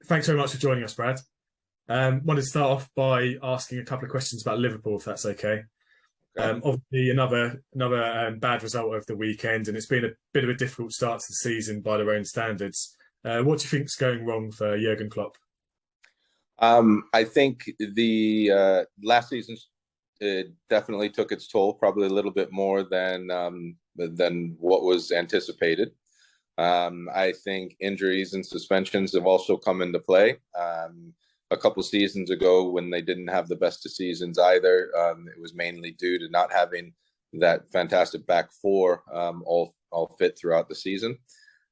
Thanks very much for joining us, Brad. Wanted to start off by asking a couple of questions about Liverpool, if that's okay. Okay. Obviously, another bad result over the weekend, and it's been a bit of a difficult start to the season by their own standards. What do you think's going wrong for Jurgen Klopp? I think the last season definitely took its toll, probably a little bit more than what was anticipated. I think injuries and suspensions have also come into play. A couple of seasons ago, when they didn't have the best of seasons either, it was mainly due to not having that fantastic back four all fit throughout the season.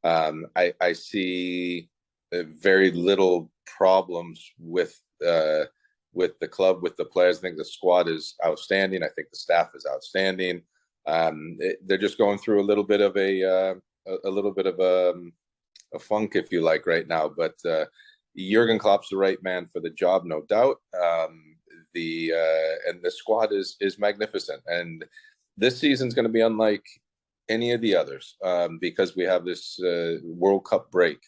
I see very little problems with the club, with the players. I think the squad is outstanding. I think the staff is outstanding. They're just going through a little bit of a funk, if you like, right now. But Jurgen Klopp's the right man for the job, no doubt. And the squad is magnificent. And this season's going to be unlike any of the others because we have this World Cup break.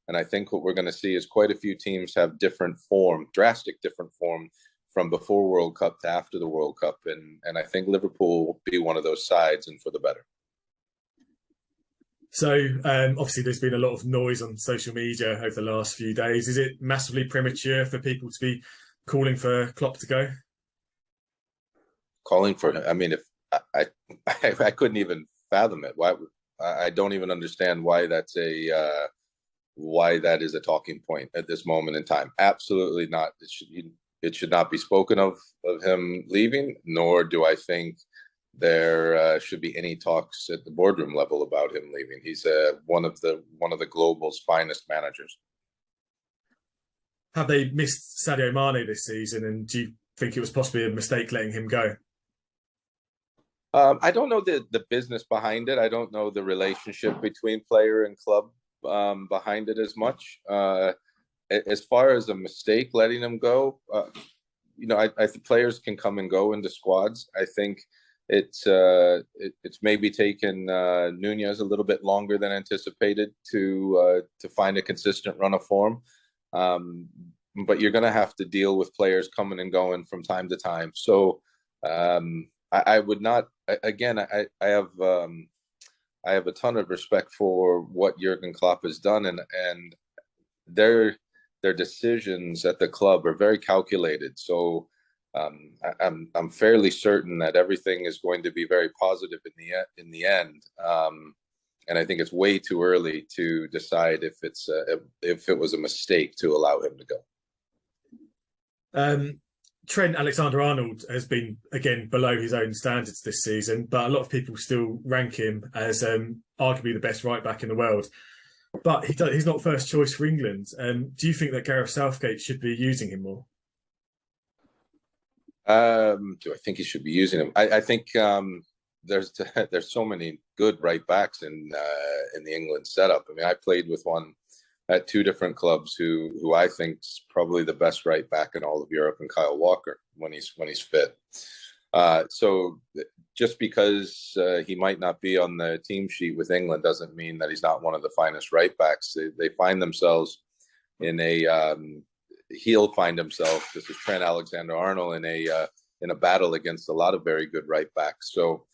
And I think what we're going to see is quite a few teams have drastic different form from before World Cup to after the World Cup. And I think Liverpool will be one of those sides, and for the better. So, obviously, there's been a lot of noise on social media over the last few days. Is it massively premature for people to be calling for Klopp to go? Calling for him? I mean, if I couldn't even fathom it. Why? I don't even understand why why that is a talking point at this moment in time. Absolutely not. It should not be spoken of him leaving, nor do I think there should be any talks at the boardroom level about him leaving. He's one of the global's finest managers. Have they missed Sadio Mane this season, and do you think it was possibly a mistake letting him go? I don't know the business behind it. I don't know the relationship between player and club behind it as much. As far as a mistake letting him go, I think players can come and go into squads. I think it's maybe taken Nunez a little bit longer than anticipated to find a consistent run of form. But you're going to have to deal with players coming and going from time to time. So I would not. Again, I have a ton of respect for what Jurgen Klopp has done, and their decisions at the club are very calculated. So I'm fairly certain that everything is going to be very positive in the end. And I think it's way too early to decide if it was a mistake to allow him to go. Trent Alexander-Arnold has been, again, below his own standards this season, but a lot of people still rank him as arguably the best right-back in the world. But he's not first choice for England. Do you think that Gareth Southgate should be using him more? Do I think he should be using him? I think there's so many good right backs in the England setup. I mean, I played with one at two different clubs who I think's probably the best right back in all of Europe, and Kyle Walker when he's fit. So just because he might not be on the team sheet with England doesn't mean that he's not one of the finest right backs. They find themselves in he'll find himself, this is Trent Alexander-Arnold, in a battle against a lot of very good right backs. So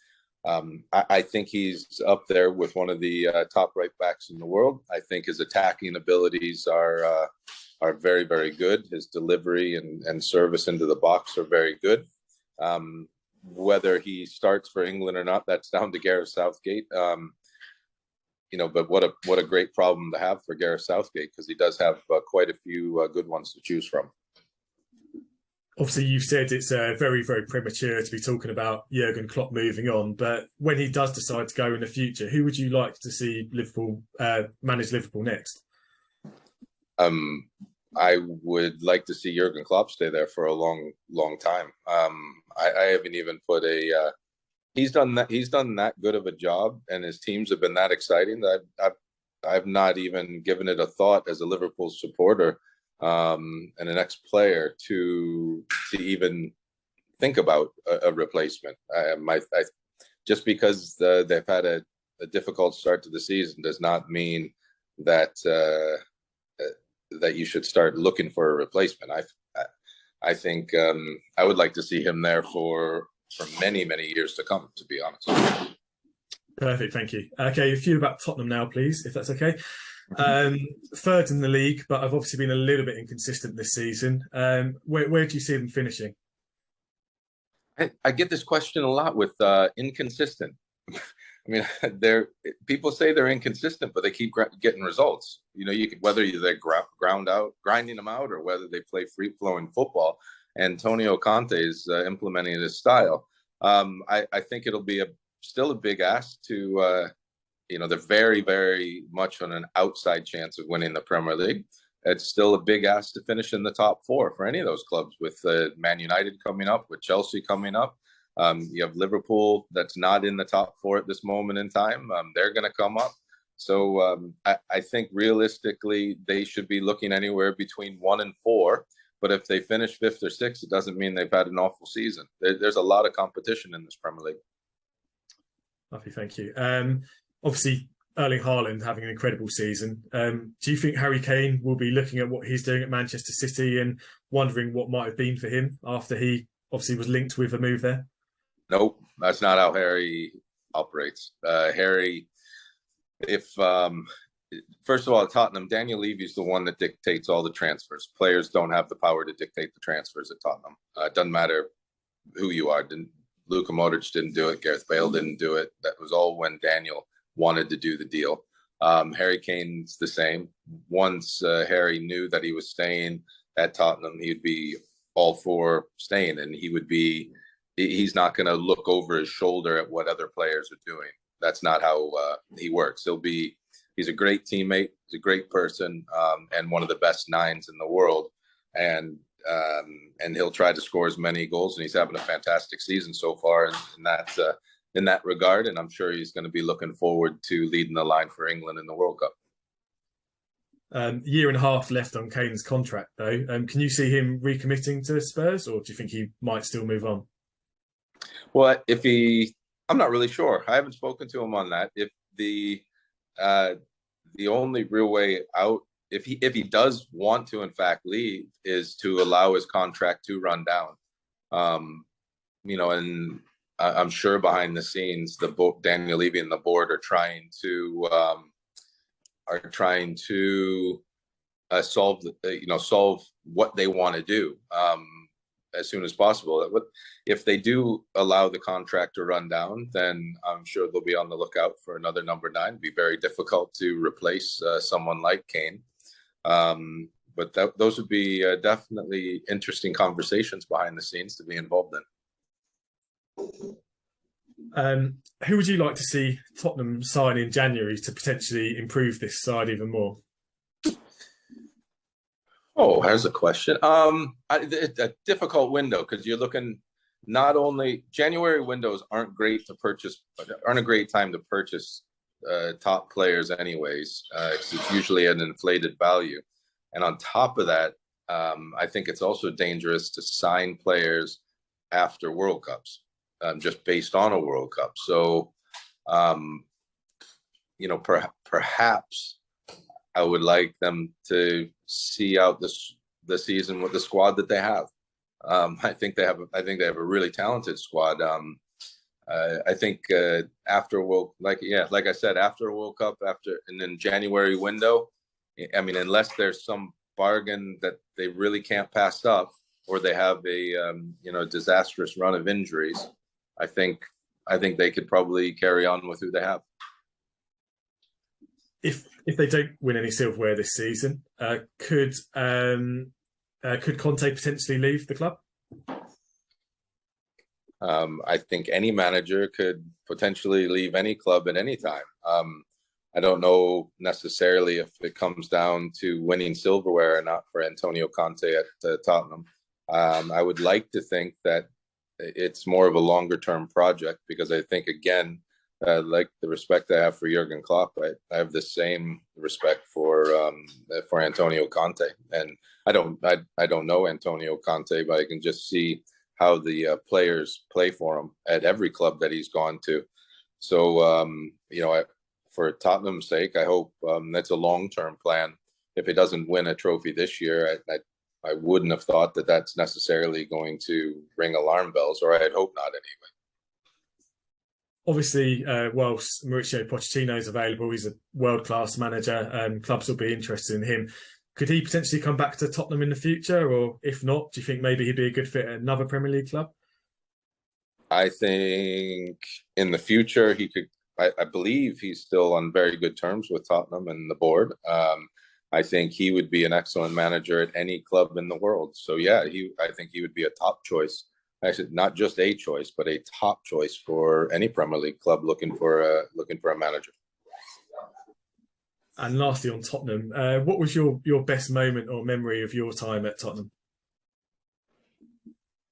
I think he's up there with one of the top right backs in the world. I think his attacking abilities are very, very good. His delivery and service into the box are very good. Whether he starts for England or not, that's down to Gareth Southgate. But what a great problem to have for Gareth Southgate, because he does have quite a few good ones to choose from. Obviously, you've said it's very, very premature to be talking about Jurgen Klopp moving on, but when he does decide to go in the future, who would you like to see Liverpool manage Liverpool next? I would like to see Jurgen Klopp stay there for a long, long time. I haven't even put a. He's done that good of a job, and his teams have been that exciting that I've not even given it a thought as a Liverpool supporter and an ex-player to even think about a replacement. Just because they've had a difficult start to the season does not mean that that you should start looking for a replacement. I think I would like to see him there for many, many years to come, to be honest. Perfect, thank you. Okay, a few about Tottenham now, please, if that's okay. Third in the league, but I've obviously been a little bit inconsistent this season. Where do you see them finishing? I get this question a lot with inconsistent. I mean, people say they're inconsistent, but they keep getting results. You know, whether they're grinding them out, or whether they play free flowing football. Antonio Conte is implementing this style. I think it'll be still a big ask to. They're very, very much on an outside chance of winning the Premier League. It's still a big ask to finish in the top four for any of those clubs, with Man United coming up, with Chelsea coming up. You have Liverpool that's not in the top four at this moment in time. They're going to come up. So I think realistically, they should be looking anywhere between 1 and 4. But if they finish 5th or 6th, it doesn't mean they've had an awful season. There's a lot of competition in this Premier League. Lovely, thank you. Obviously, Erling Haaland having an incredible season. Do you think Harry Kane will be looking at what he's doing at Manchester City and wondering what might have been for him after he obviously was linked with a move there? Nope, that's not how Harry operates. Harry, first of all, at Tottenham, Daniel Levy's the one that dictates all the transfers. Players don't have the power to dictate the transfers at Tottenham. It doesn't matter who you are. Luka Modric didn't do it. Gareth Bale didn't do it. That was all when Daniel wanted to do the deal. Harry Kane's the same. Once Harry knew that he was staying at Tottenham, he'd be all for staying, and he's not going to look over his shoulder at what other players are doing. That's not how he works. He's a great teammate. He's a great person, and one of the best nines in the world. And he'll try to score as many goals, and he's having a fantastic season so far in that regard. And I'm sure he's going to be looking forward to leading the line for England in the World Cup. Year and a half left on Kane's contract, though. Can you see him recommitting to Spurs, or do you think he might still move on? Well, I'm not really sure. I haven't spoken to him on that. If the only real way out, if he does want to in fact leave, is to allow his contract to run down. And I'm sure behind the scenes, Daniel Levy and the board are trying to solve what they want to do as soon as possible. If they do allow the contract to run down, then I'm sure they'll be on the lookout for another number 9. It'd be very difficult to replace someone like Kane. But those would be definitely interesting conversations behind the scenes to be involved in. Who would you like to see Tottenham sign in January to potentially improve this side even more? Oh, here's a question. A difficult window, because you're looking, not only January windows aren't a great time to purchase top players anyways. It's usually an inflated value. And on top of that, I think it's also dangerous to sign players after World Cups, just based on a World Cup. So, perhaps I would like them to see out the season with the squad that they have. I think they have a really talented squad. I think after like I said, after a World Cup, and then January window, I mean, unless there's some bargain that they really can't pass up, or they have a disastrous run of injuries, I think they could probably carry on with who they have. If they don't win any silverware this season, could Conte potentially leave the club? I think any manager could potentially leave any club at any time. I don't know necessarily if it comes down to winning silverware or not for Antonio Conte at Tottenham. I would like to think that it's more of a longer-term project, because I think, again, like the respect I have for Jurgen Klopp, I have the same respect for Antonio Conte. And I don't know Antonio Conte, but I can just see how the players play for him at every club that he's gone to. So, for Tottenham's sake, I hope that's a long-term plan if it doesn't win a trophy this year, I wouldn't have thought that that's necessarily going to ring alarm bells, or I'd hope not anyway. Obviously, whilst Mauricio Pochettino is available, he's a world-class manager. Clubs will be interested in him. Could he potentially come back to Tottenham in the future? Or if not, do you think maybe he'd be a good fit at another Premier League club? I think in the future he could. I believe he's still on very good terms with Tottenham and the board. I think he would be an excellent manager at any club in the world. So yeah, I think he would be a top choice. Actually, not just a choice, but a top choice for any Premier League club looking for a manager. And lastly, on Tottenham, what was your best moment or memory of your time at Tottenham?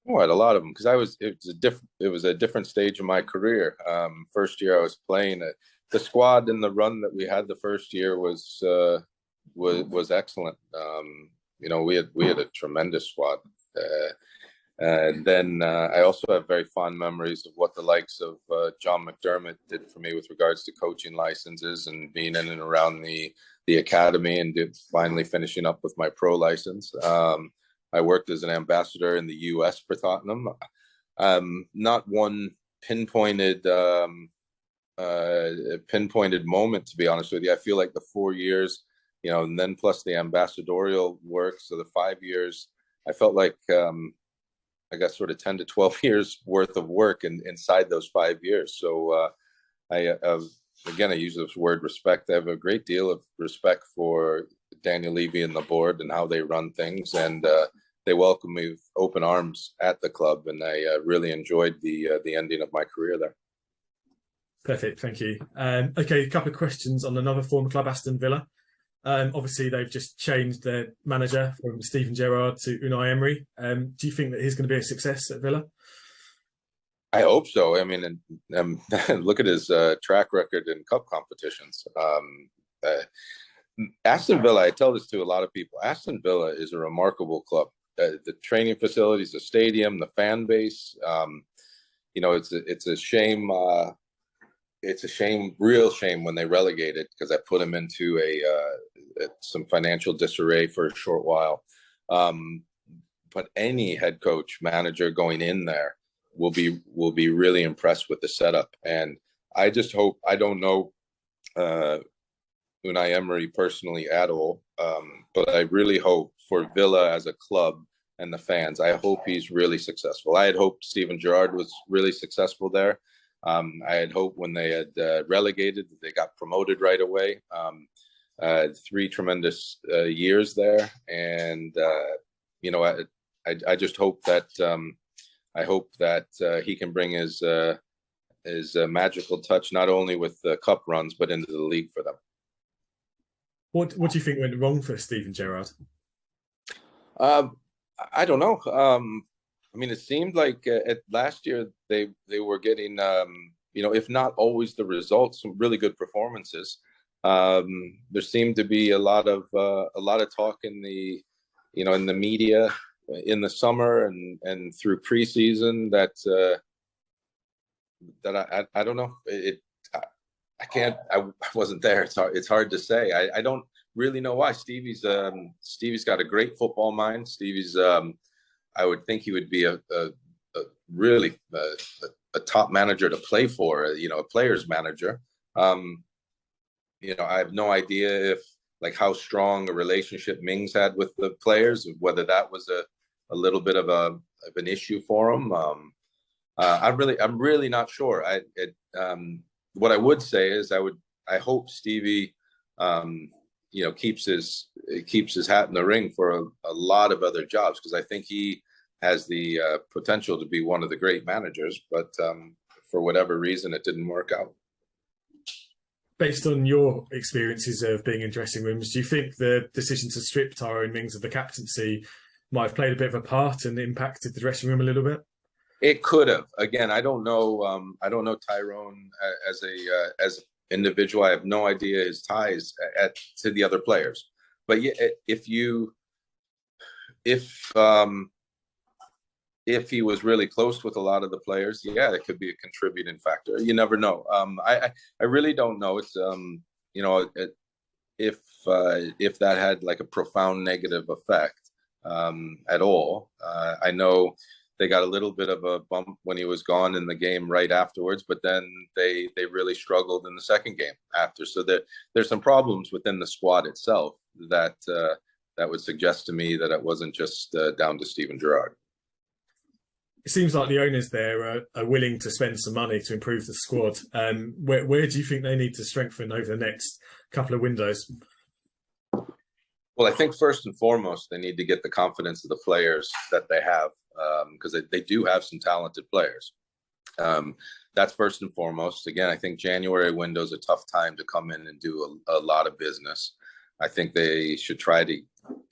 Oh, I had a lot of them because it was a different stage of my career. First year I was playing it. The squad and the run that we had the first year was excellent. We had a tremendous squad. And then I also have very fond memories of what the likes of John McDermott did for me with regards to coaching licenses and being in and around the academy and finally finishing up with my pro license. I worked as an ambassador in the U.S. for Tottenham. Not one pinpointed moment, to be honest with you. I feel like the 4 years, and then plus the ambassadorial work, so the 5 years, I felt like I got sort of 10 to 12 years worth of work inside those 5 years. So I use this word respect. I have a great deal of respect for Daniel Levy and the board and how they run things, and they welcomed me with open arms at the club, and I really enjoyed the ending of my career there. Perfect, thank you. Okay, a couple of questions on another former club, Aston Villa. Obviously, they've just changed their manager from Steven Gerrard to Unai Emery. Do you think that he's going to be a success at Villa? I hope so. I mean, look at his track record in cup competitions. Aston Villa, I tell this to a lot of people, Aston Villa is a remarkable club. The training facilities, the stadium, the fan base. It's a shame. It's a shame, real shame, when they relegated, because I put them into some financial disarray for a short while. But any head coach, manager going in there will be really impressed with the setup. And I just hope, I don't know Unai Emery personally at all, but I really hope for Villa as a club and the fans, I hope he's really successful. I had hoped Steven Gerrard was really successful there. I had hoped when they had relegated that they got promoted right away. 3 tremendous years there, and I just hope that he can bring his magical touch not only with the cup runs but into the league for them. What do you think went wrong for Steven Gerrard? I don't know. I mean, it seemed like last year they were getting, if not always the results, some really good performances. There seemed to be a lot of talk in the media in the summer and through preseason that I don't know. I wasn't there. It's hard to say. I don't really know why. Stevie's got a great football mind. Stevie's I would think he would be a really top manager to play for, a player's manager. I have no idea how strong a relationship Mings had with the players, whether that was a little bit of an issue for him. I'm really not sure. What I would say is I hope Stevie keeps his hat in the ring for a lot of other jobs, because I think he has the potential to be one of the great managers, but for whatever reason it didn't work out. Based on your experiences of being in dressing rooms, do you think the decision to strip Tyrone Mings of the captaincy might have played a bit of a part and impacted the dressing room a little bit? It could have. Again, I don't know. I don't know Tyrone as an individual. I have no idea his ties to the other players. But yeah, if he was really close with a lot of the players, yeah, it could be a contributing factor. You never know. I really don't know. It's if that had like a profound negative effect at all. I know they got a little bit of a bump when he was gone in the game right afterwards, but then they really struggled in the second game after. So there's some problems within the squad itself that that would suggest to me that it wasn't just down to Steven Gerrard. It seems like the owners there are willing to spend some money to improve the squad. Where do you think they need to strengthen over the next couple of windows? Well, I think first and foremost, they need to get the confidence of the players that they have, because they do have some talented players. That's first and foremost. Again, I think January window is a tough time to come in and do a lot of business. I think they should try to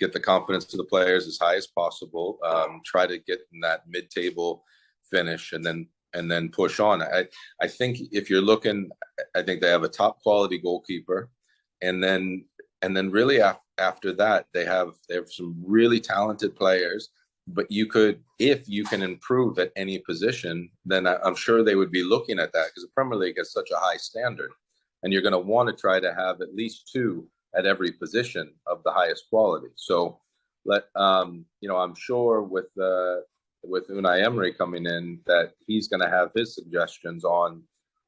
get the confidence of the players as high as possible. Try to get in that mid-table finish, and then push on. I think if you're looking, I think they have a top quality goalkeeper, and then really after that they have some really talented players. But if you can improve at any position, then I'm sure they would be looking at that, because the Premier League has such a high standard, and you're going to want to try to have at least two at every position of the highest quality. So I'm sure with Unai Emery coming in, that he's going to have his suggestions on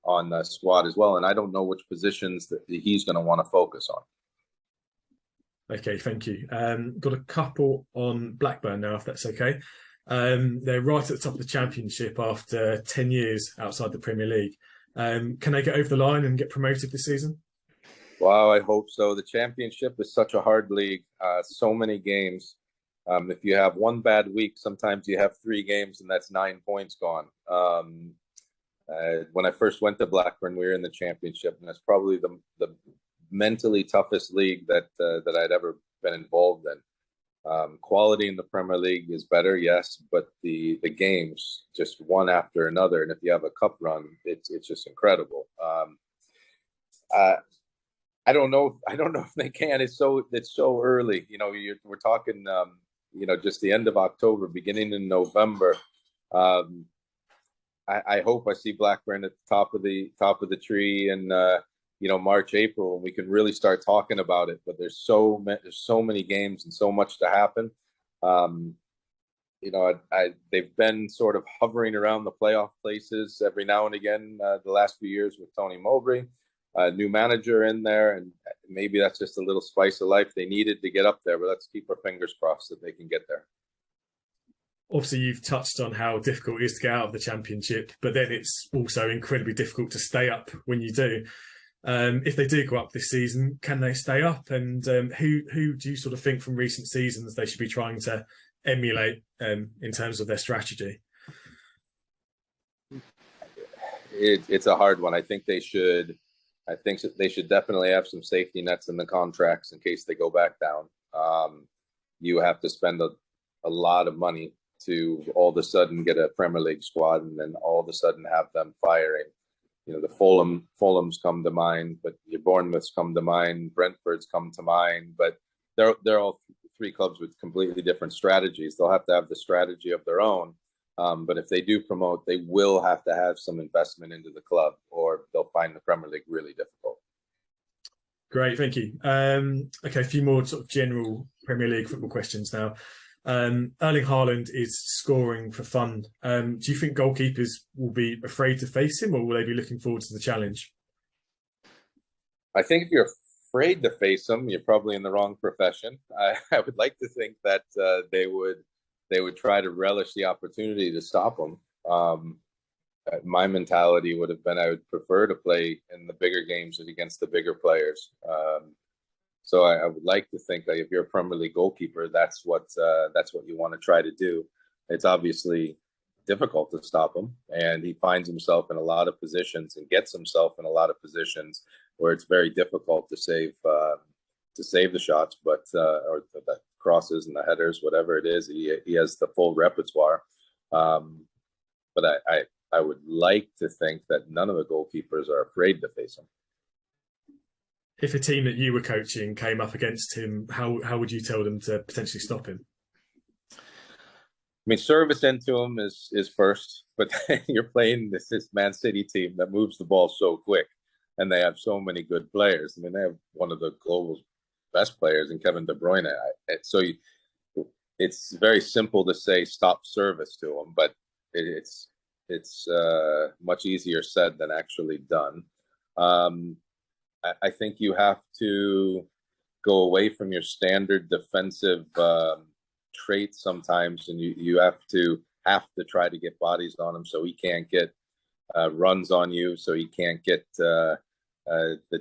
the squad as well. And I don't know which positions that he's going to want to focus on. Okay, thank you. Got a couple on Blackburn now, if that's okay. They're right at the top of the Championship after 10 years outside the Premier League. Can they get over the line and get promoted this season? Wow, I hope so. The Championship is such a hard league. So many games. If you have one bad week, sometimes you have 3 games and that's 9 points gone. When I first went to Blackburn, we were in the Championship, and that's probably the mentally toughest league that I'd ever been involved in. Quality in the Premier League is better, yes, but the games just one after another, and if you have a cup run, it's just incredible. I don't know if they can. It's so early. We're talking just the end of October, beginning in November. I hope I see Blackburn at the top of the tree in March, April, and we can really start talking about it. But there's so many games and so much to happen. They've been sort of hovering around the playoff places every now and again the last few years with Tony Mowbray. New manager in there, and maybe that's just a little spice of life they needed to get up there, but let's keep our fingers crossed that they can get there. Obviously, you've touched on how difficult it is to get out of the Championship, but then it's also incredibly difficult to stay up when you do. If they do go up this season, can they stay up? And who do you sort of think from recent seasons they should be trying to emulate in terms of their strategy? It's a hard one. I think they should definitely have some safety nets in the contracts in case they go back down. You have to spend a lot of money to all of a sudden get a Premier League squad, and then all of a sudden have them firing. The Fulhams come to mind, but your Bournemouths come to mind, Brentford's come to mind, but they're all 3 clubs with completely different strategies. They'll have to have the strategy of their own. But if they do promote, they will have to have some investment into the club, or they'll find the Premier League really difficult. Great, thank you. Okay, a few more sort of general Premier League football questions now. Erling Haaland is scoring for fun. Do you think goalkeepers will be afraid to face him, or will they be looking forward to the challenge? I think if you're afraid to face him, you're probably in the wrong profession. I would like to think that they would try to relish the opportunity to stop him. My mentality would have been I would prefer to play in the bigger games against the bigger players. So I would like to think that if you're a Premier League goalkeeper, that's what you want to try to do. It's obviously difficult to stop him, and he finds himself in a lot of positions and gets himself in a lot of positions where it's very difficult to save the shots, or the crosses and the headers, whatever it is. He has the full repertoire. But I would like to think that none of the goalkeepers are afraid to face him. If a team that you were coaching came up against him, how would you tell them to potentially stop him? I mean, service into him is first, but you're playing this Man City team that moves the ball so quick, and they have so many good players. I mean, they have one of the best players in Kevin De Bruyne. It's very simple to say stop service to him, but it's much easier said than actually done. I think you have to go away from your standard defensive traits sometimes, and you have to try to get bodies on him so he can't get runs on you, so he can't get the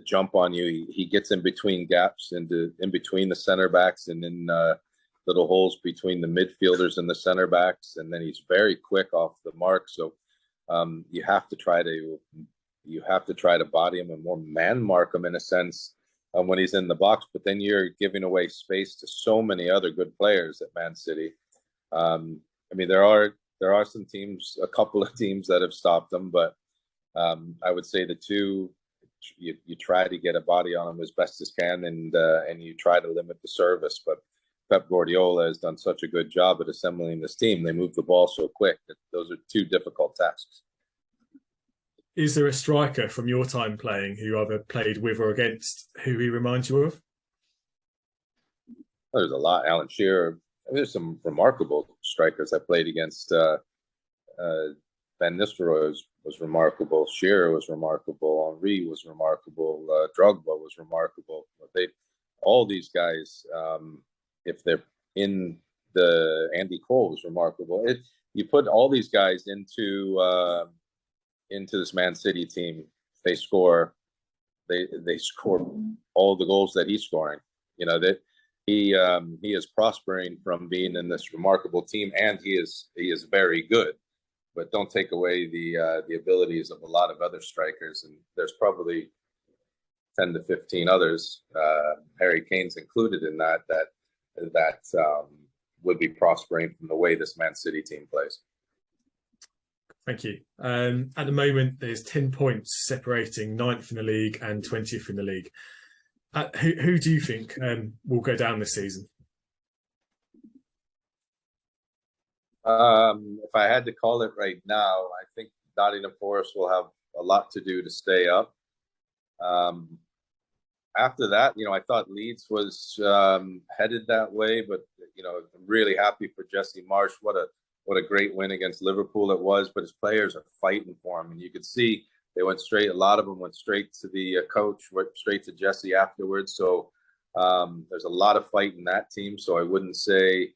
jump on you. He gets in between gaps, in between the center backs, and in little holes between the midfielders and the center backs, and then he's very quick off the mark. So you have to try to body him and more man mark him in a sense when he's in the box. But then you're giving away space to so many other good players at Man City. I mean, there are some teams, a couple of teams that have stopped them, but I would say the two, you try to get a body on them as best as can, and you try to limit the service. But Pep Guardiola has done such a good job at assembling this team. They move the ball so quick that those are two difficult tasks. Is there a striker from your time playing who you either played with or against who he reminds you of? There's a lot. Alan Shearer. There's some remarkable strikers I played against. Van Nistelrooy was remarkable. Shearer was remarkable. Henry was remarkable. Drogba was remarkable. All these guys, if they're in Andy Cole was remarkable. You put all these guys into this Man City team, they score all the goals that he's scoring. You know that he is prospering from being in this remarkable team, and he is very good. But don't take away the abilities of a lot of other strikers, and there's probably 10 to 15 others, Harry Kane's included in that would be prospering from the way this Man City team plays. Thank you. At the moment, there's 10 points separating 9th in the league and 20th in the league. Who do you think will go down this season? If I had to call it right now, I think Nottingham Forest will have a lot to do to stay up. After that, I thought Leeds was headed that way, but I'm really happy for Jesse Marsch. What a great win against Liverpool it was. But his players are fighting for him, and you could see they went straight. A lot of them went straight to the coach, went straight to Jesse afterwards. So there's a lot of fight in that team. So I wouldn't say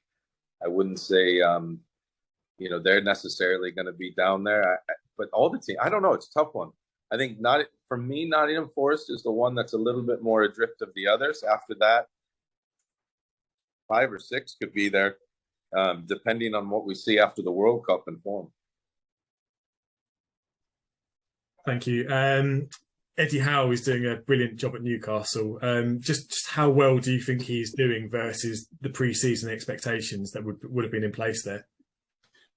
they're necessarily going to be down there. But all the team, I don't know. It's a tough one. I think for me, Nottingham Forest is the one that's a little bit more adrift of the others. After that, 5 or 6 could be there, depending on what we see after the World Cup in form. Thank you. Eddie Howe is doing a brilliant job at Newcastle. Just how well do you think he's doing versus the pre-season expectations that would have been in place there?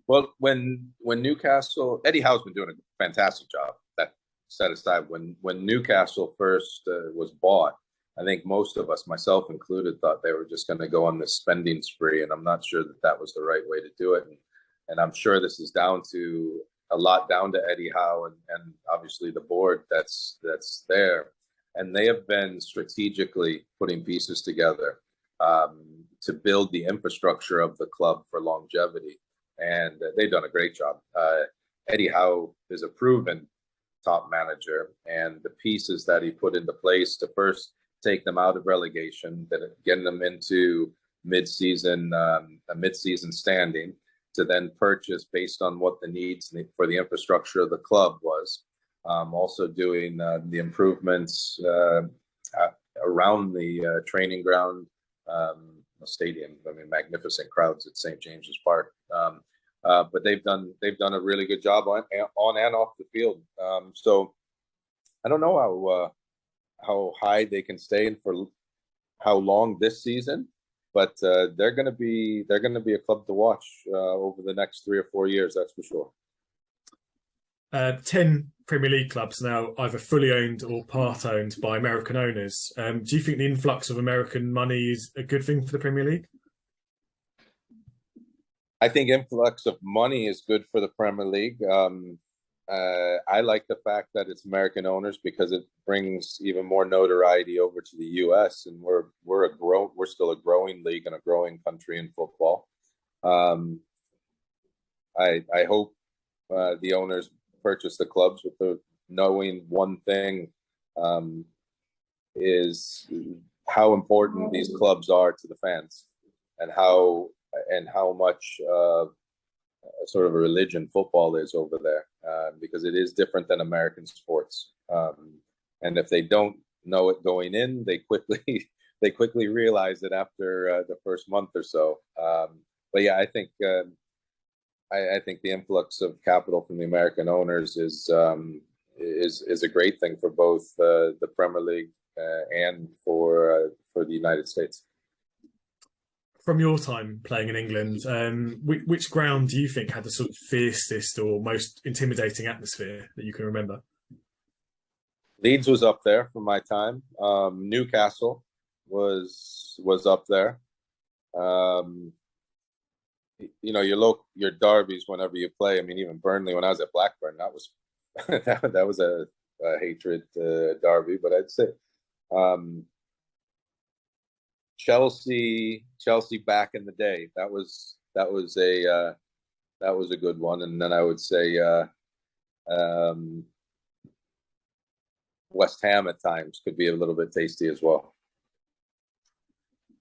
Well, when Newcastle, Eddie Howe's been doing a fantastic job. That set aside, when Newcastle first was bought, I think most of us, myself included, thought they were just going to go on this spending spree, and I'm not sure that was the right way to do it. And I'm sure this is a lot down to Eddie Howe and obviously the board that's there, and they have been strategically putting pieces together to build the infrastructure of the club for longevity. And they've done a great job. Eddie Howe is a proven top manager, and the pieces that he put into place to first take them out of relegation, then getting them into a mid-season standing, to then purchase based on what the needs for the infrastructure of the club was. Also doing the improvements around the training ground, stadium. I mean, magnificent crowds at St. James's Park. But they've done a really good job on and off the field. So I don't know how high they can stay in for how long this season, but they're going to be a club to watch over the next 3 or 4 years. That's for sure. 10 Premier League clubs now either fully owned or part owned by American owners. Do you think the influx of American money is a good thing for the Premier League? I think influx of money is good for the Premier League. I like the fact that it's American owners because it brings even more notoriety over to the U.S. and we're still a growing league and a growing country in football. I hope the owners purchase the clubs with the knowing one thing is how important these clubs are to the fans and how much sort of a religion football is over there because it is different than American sports. And if they don't know it going in, they quickly realize it after the first month or so. But yeah, I think the influx of capital from the American owners is a great thing for both the Premier League and for the United States. From your time playing in England, which ground do you think had the sort of fiercest or most intimidating atmosphere that you can remember? Leeds was up there for my time. Newcastle was up there. Your derbies whenever you play. I mean, even Burnley when I was at Blackburn, that was that was a hatred derby. But I'd say Chelsea back in the day. That was a good one. And then I would say West Ham at times could be a little bit tasty as well.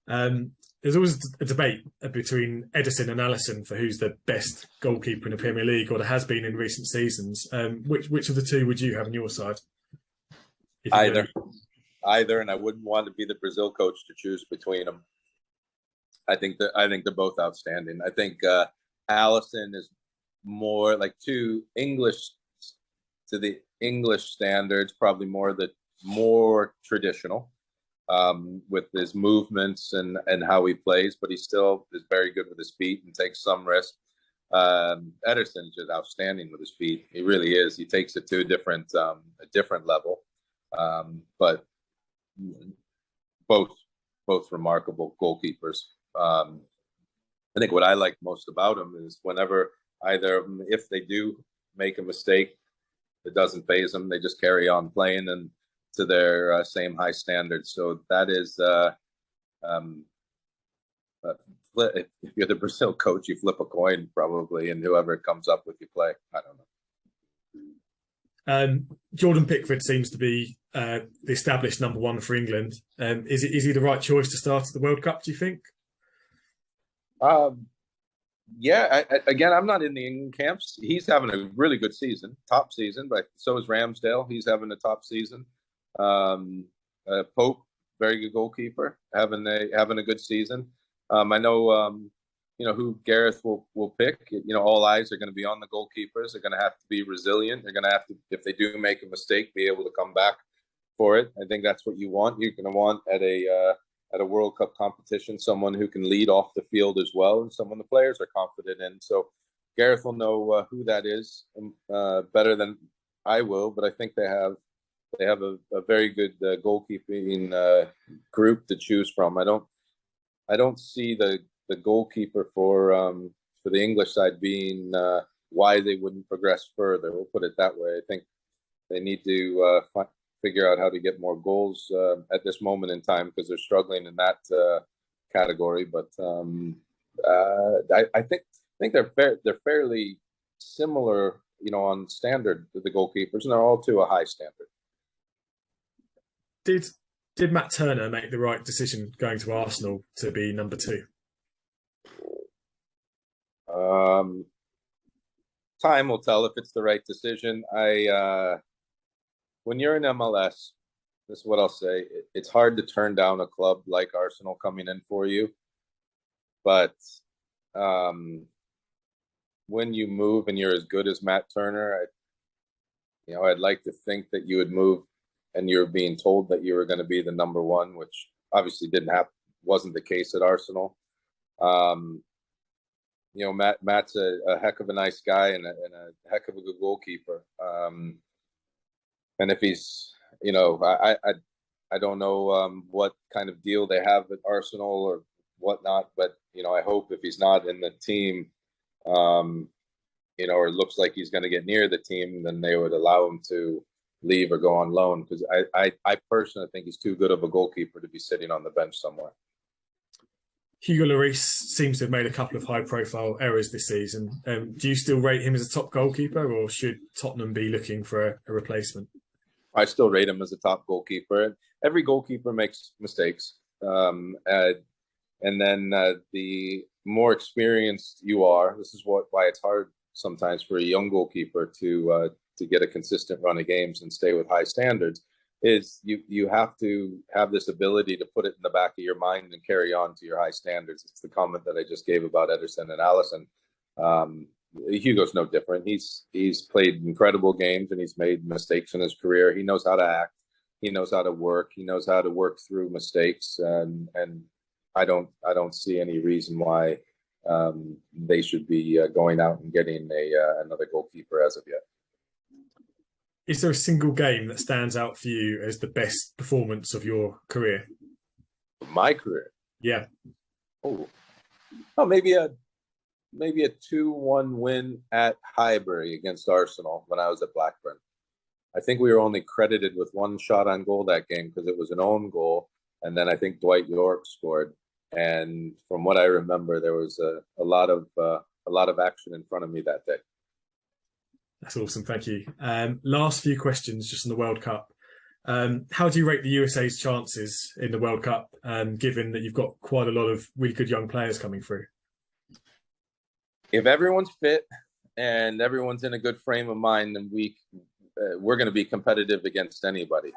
There's always a debate between Ederson and Alisson for who's the best goalkeeper in the Premier League, or there has been in recent seasons. Which of the two would you have on your side? Either, and I wouldn't want to be the Brazil coach to choose between them. I think they're both outstanding. I think Alisson is more like to the English standards, probably more traditional. With his movements and how he plays, but he still is very good with his feet and takes some risk. Ederson is just outstanding with his feet. He really is. He takes it to a different level. But both remarkable goalkeepers. I think what I like most about them is whenever either of them, if they do make a mistake, it doesn't faze them. They just carry on playing and to their same high standards. So that is, if you're the Brazil coach, you flip a coin probably, and whoever comes up with, you play. I don't know. Jordan Pickford seems to be the established number one for England. Is he the right choice to start at the World Cup, do you think? Yeah, again, I'm not in the England camps. He's having a really good season, top season, but so is Ramsdale. He's having a top season. Pope, very good goalkeeper, having a good season. I know who Gareth will pick. All eyes are going to be on the goalkeepers. They're going to have to be resilient. They're going to have to, if they do make a mistake, be able to come back for it. I think that's what you want. You're going to want at a World Cup competition someone who can lead off the field as well, and someone the players are confident in. So Gareth will know who that is better than I will, but I think they have a very good goalkeeping group to choose from. I don't see the goalkeeper for the English side being why they wouldn't progress further. We'll put it that way. I think they need to figure out how to get more goals at this moment in time because they're struggling in that category. But I think they're fairly similar, on standard to the goalkeepers, and they're all to a high standard. Did Matt Turner make the right decision going to Arsenal to be number 2? Time will tell if it's the right decision. When you're in MLS, this is what I'll say. It's hard to turn down a club like Arsenal coming in for you. But when you move and you're as good as Matt Turner, I'd like to think that you would move and you're being told that you were going to be the number one, which obviously wasn't the case at Arsenal. Matt's a heck of a nice guy and a heck of a good goalkeeper. And if he's, I don't know what kind of deal they have at Arsenal or whatnot, but I hope if he's not in the team, or it looks like he's going to get near the team, then they would allow him to leave or go on loan. Because I personally think he's too good of a goalkeeper to be sitting on the bench somewhere. Hugo Lloris seems to have made a couple of high-profile errors this season. Do you still rate him as a top goalkeeper, or should Tottenham be looking for a replacement? I still rate him as a top goalkeeper. Every goalkeeper makes mistakes. And then the more experienced you are, this is why it's hard sometimes for a young goalkeeper to get a consistent run of games and stay with high standards, is you have to have this ability to put it in the back of your mind and carry on to your high standards. It's the comment that I just gave about Ederson and Allison. Hugo's no different. He's played incredible games and he's made mistakes in his career. He knows how to act. He knows how to work. He knows how to work through mistakes. And I don't see any reason why they should be going out and getting another goalkeeper as of yet. Is there a single game that stands out for you as the best performance of your career? My career? Yeah. Oh, maybe a 2-1 win at Highbury against Arsenal when I was at Blackburn. I think we were only credited with one shot on goal that game because it was an own goal, and then I think Dwight York scored. And from what I remember, there was a lot of action in front of me that day. That's awesome, thank you. Last few questions just on the World Cup. How do you rate the USA's chances in the World Cup, given that you've got quite a lot of really good young players coming through? If everyone's fit and everyone's in a good frame of mind, then we're going to be competitive against anybody.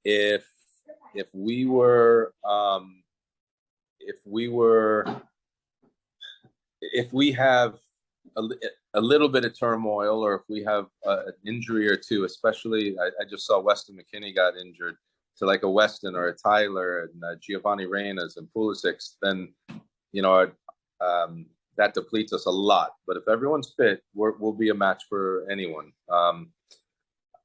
If we have a little bit of turmoil, or if we have an injury or two, especially I just saw Weston McKennie got injured, to like a Weston or a Tyler and Giovanni Reynas and Pulisic, then that depletes us a lot. But if everyone's fit, we'll be a match for anyone.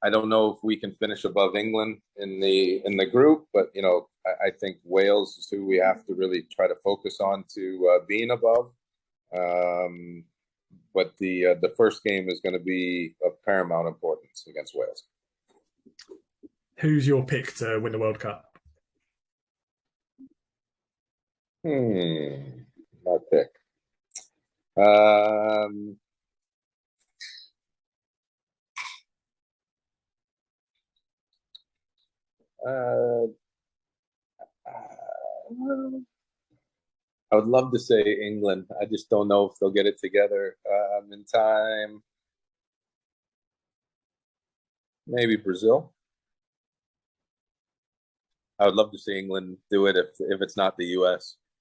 I don't know if we can finish above England in the group, but I think Wales is who we have to really try to focus on to being above. But the first game is going to be of paramount importance against Wales. Who's your pick to win the World Cup? My pick. I would love to say England. I just don't know if they'll get it together in time. Maybe Brazil. I would love to see England do it if it's not the US.